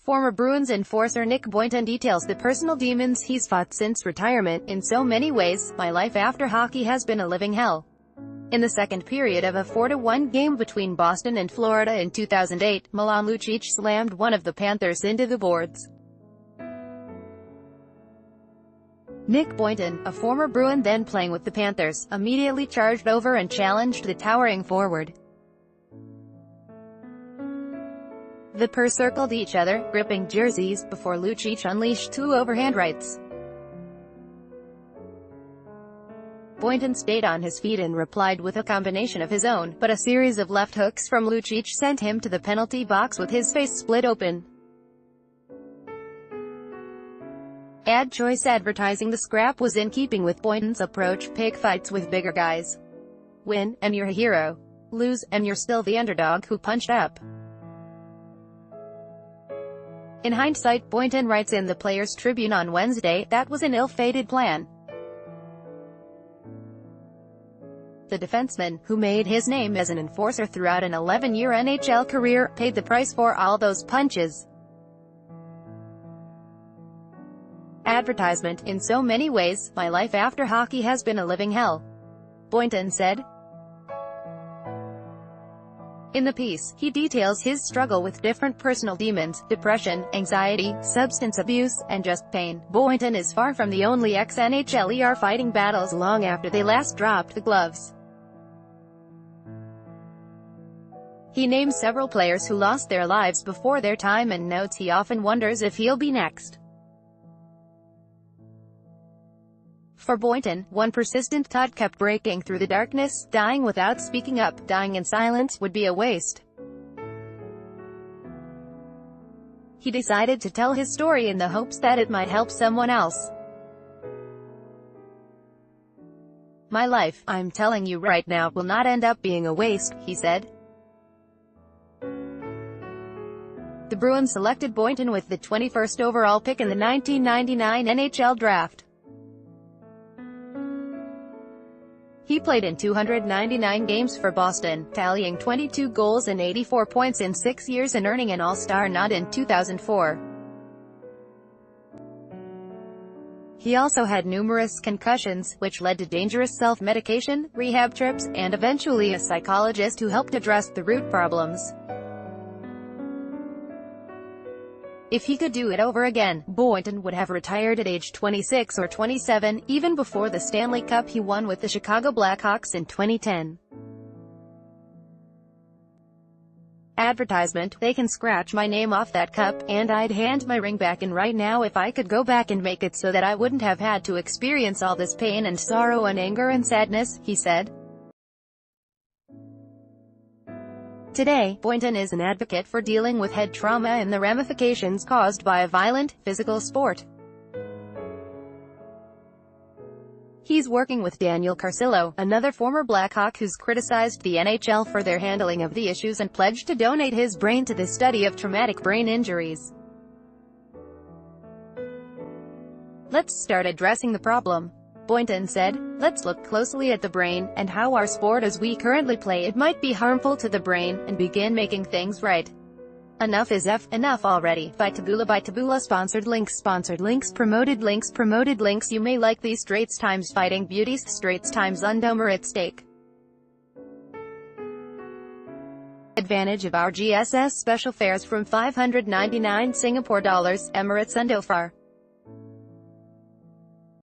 Former Bruins enforcer Nick Boynton details the personal demons he's fought since retirement. In so many ways, my life after hockey has been a living hell. In the second period of a 4-1 game between Boston and Florida in 2008, Milan Lucic slammed one of the Panthers into the boards. Nick Boynton, a former Bruin then playing with the Panthers, immediately charged over and challenged the towering forward. The pair circled each other, gripping jerseys, before Lucic unleashed two overhand rights. Boynton stayed on his feet and replied with a combination of his own, but a series of left hooks from Lucic sent him to the penalty box with his face split open. Ad Choice advertising the scrap was in keeping with Boynton's approach: pick fights with bigger guys. Win, and you're a hero. Lose, and you're still the underdog who punched up. In hindsight, Boynton writes in the Players' Tribune on Wednesday, that was an ill-fated plan. The defenseman, who made his name as an enforcer throughout an 11-year NHL career, paid the price for all those punches. Advertisement: in so many ways, my life after hockey has been a living hell, Boynton said. In the piece, he details his struggle with different personal demons: depression, anxiety, substance abuse, and just pain. Boynton is far from the only ex-NHLer fighting battles long after they last dropped the gloves. He names several players who lost their lives before their time and notes he often wonders if he'll be next. For Boynton, one persistent thought kept breaking through the darkness: dying without speaking up, dying in silence, would be a waste. He decided to tell his story in the hopes that it might help someone else. My life, I'm telling you right now, will not end up being a waste, he said. The Bruins selected Boynton with the 21st overall pick in the 1999 NHL Draft. He played in 299 games for Boston, tallying 22 goals and 84 points in 6 years and earning an All-Star nod in 2004. He also had numerous concussions, which led to dangerous self-medication, rehab trips, and eventually a psychologist who helped address the root problems. If he could do it over again, Boynton would have retired at age 26 or 27, even before the Stanley Cup he won with the Chicago Blackhawks in 2010. Advertisement: they can scratch my name off that cup, and I'd hand my ring back in right now if I could go back and make it so that I wouldn't have had to experience all this pain and sorrow and anger and sadness, he said. Today, Boynton is an advocate for dealing with head trauma and the ramifications caused by a violent, physical sport. He's working with Daniel Carcillo, another former Blackhawk who's criticized the NHL for their handling of the issues and pledged to donate his brain to the study of traumatic brain injuries. Let's start addressing the problem, Boynton said. Let's look closely at the brain, and how our sport as we currently play it might be harmful to the brain, and begin making things right. Enough is enough already. By Taboola. Sponsored links. Promoted links. You may like these Straits Times Fighting Beauties. Straits Times Undomer at stake. Advantage of our GSS special fares from 599 Singapore dollars, Emirates Undofar.